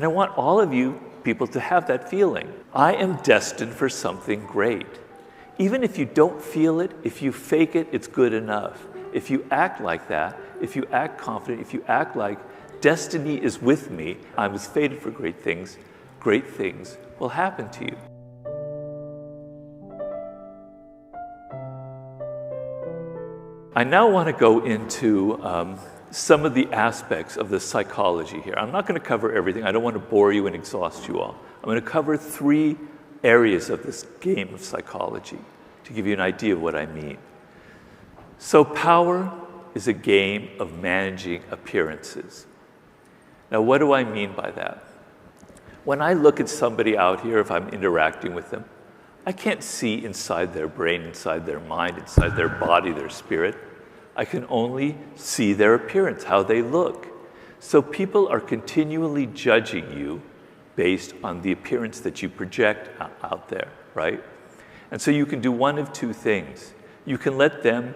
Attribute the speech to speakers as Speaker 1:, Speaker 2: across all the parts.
Speaker 1: And I want all of you people to have that feeling. I am destined for something great. Even if you don't feel it, if you fake it, it's good enough. If you act like that, if you act confident, if you act like destiny is with me, I was fated for great things will happen to you. I now want to go into some of the aspects of the psychology here. I'm not going to cover everything. I don't want to bore you and exhaust you all. I'm going to cover 3 areas of this game of psychology to give you an idea of what I mean. So power is a game of managing appearances. Now, what do I mean by that? When I look at somebody out here, if I'm interacting with them, I can't see inside their brain, inside their mind, inside their body, their spirit. I can only see their appearance, how they look. So people are continually judging you based on the appearance that you project out there, right? And so you can do one of 2 things. You can let them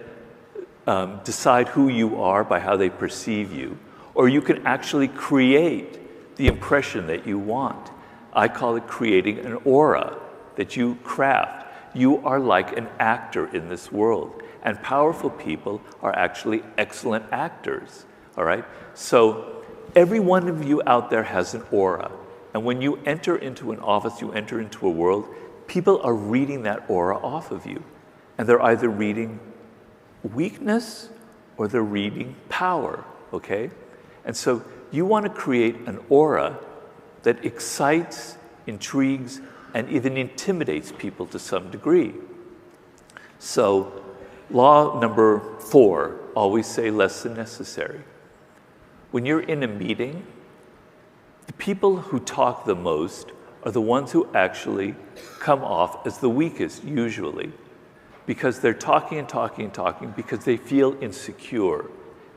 Speaker 1: decide who you are by how they perceive you, or you can actually create the impression that you want. I call it creating an aura that you craft. You are like an actor in this world, and powerful people are actually excellent actors, all right? So every one of you out there has an aura, and when you enter into an office, you enter into a world, people are reading that aura off of you, and they're either reading weakness or they're reading power, okay? And so you want to create an aura that excites, intrigues, and even intimidates people to some degree. So law number 4, always say less than necessary. When you're in a meeting, the people who talk the most are the ones who actually come off as the weakest, usually, because they're talking and talking and talking because they feel insecure,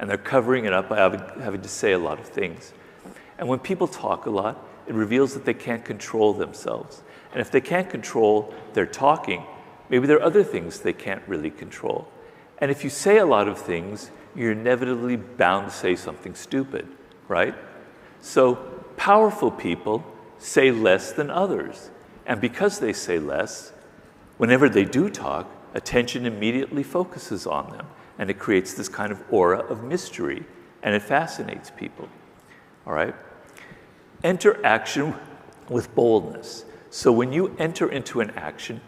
Speaker 1: and they're covering it up by having to say a lot of things. And when people talk a lot, it reveals that they can't control themselves. And if they can't control their talking, maybe there are other things they can't really control. And if you say a lot of things, you're inevitably bound to say something stupid, right? So powerful people say less than others. And because they say less, whenever they do talk, attention immediately focuses on them. And it creates this kind of aura of mystery, and it fascinates people, all right? Enter action with boldness. So when you enter into an action,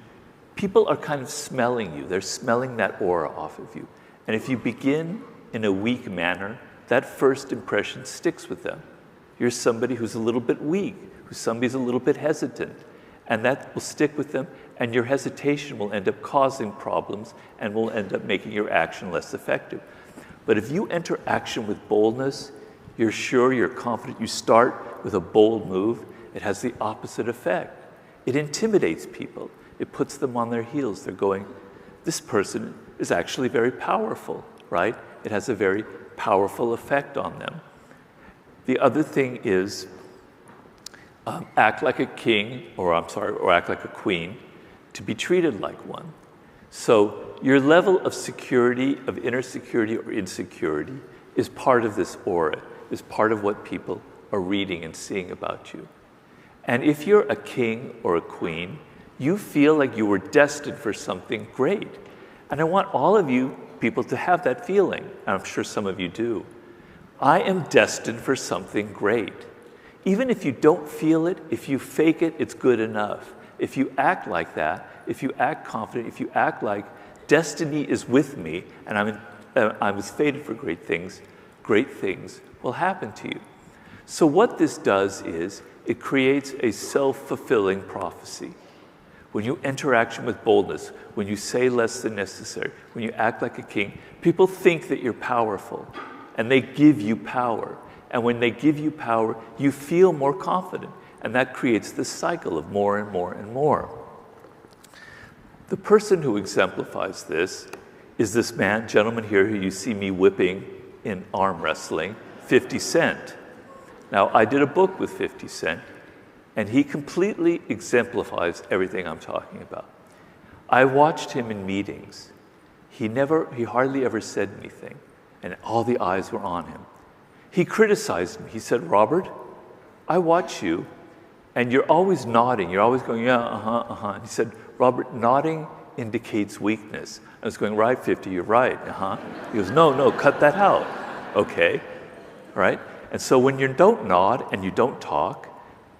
Speaker 1: people are kind of smelling you. They're smelling that aura off of you. And if you begin in a weak manner, that first impression sticks with them. You're somebody who's a little bit weak, who's somebody's a little bit hesitant, and that will stick with them, and your hesitation will end up causing problems and will end up making your action less effective. But if you enter action with boldness, you're sure, you're confident, you start with a bold move, it has the opposite effect. It intimidates people. It puts them on their heels. They're going, this person is actually very powerful, right? It has a very powerful effect on them. The other thing is act like a king, or act like a queen, to be treated like one. So your level of security, of inner security or insecurity, is part of this aura, is part of what people are reading and seeing about you. And if you're a king or a queen, you feel like you were destined for something great. And I want all of you people to have that feeling, and I'm sure some of you do. I am destined for something great. Even if you don't feel it, if you fake it, it's good enough. If you act like that, if you act confident, if you act like destiny is with me and I was fated for great things will happen to you. So what this does is it creates a self-fulfilling prophecy. When you enter action with boldness, when you say less than necessary, when you act like a king, people think that you're powerful, and they give you power. And when they give you power, you feel more confident, and that creates this cycle of more and more and more. The person who exemplifies this is this gentleman here who you see me whipping in arm wrestling, 50 Cent. Now, I did a book with 50 Cent, and he completely exemplifies everything I'm talking about. I watched him in meetings. He hardly ever said anything, and all the eyes were on him. He criticized me. He said, "Robert, I watch you, and you're always nodding. You're always going, yeah, uh-huh, uh-huh. And he said, Robert, nodding indicates weakness. I was going, right, 50, you're right, uh-huh. He goes, no, no, cut that out. Okay, right? And so when you don't nod and you don't talk,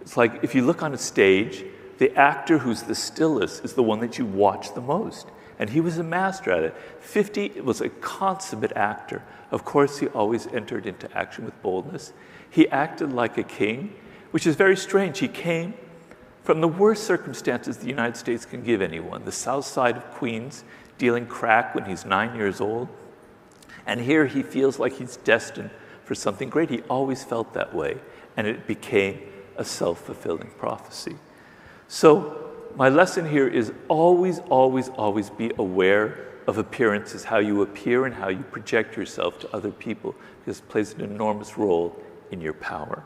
Speaker 1: it's like if you look on a stage, the actor who's the stillest is the one that you watch the most. And he was a master at it. 50 was a consummate actor. Of course, he always entered into action with boldness. He acted like a king, which is very strange. He came from the worst circumstances the United States can give anyone, the south side of Queens, dealing crack when he's 9 years old. And here he feels like he's destined for something great. He always felt that way, and it became a self-fulfilling prophecy. So my lesson here is always, always, always be aware of appearances, how you appear and how you project yourself to other people, because it plays an enormous role in your power.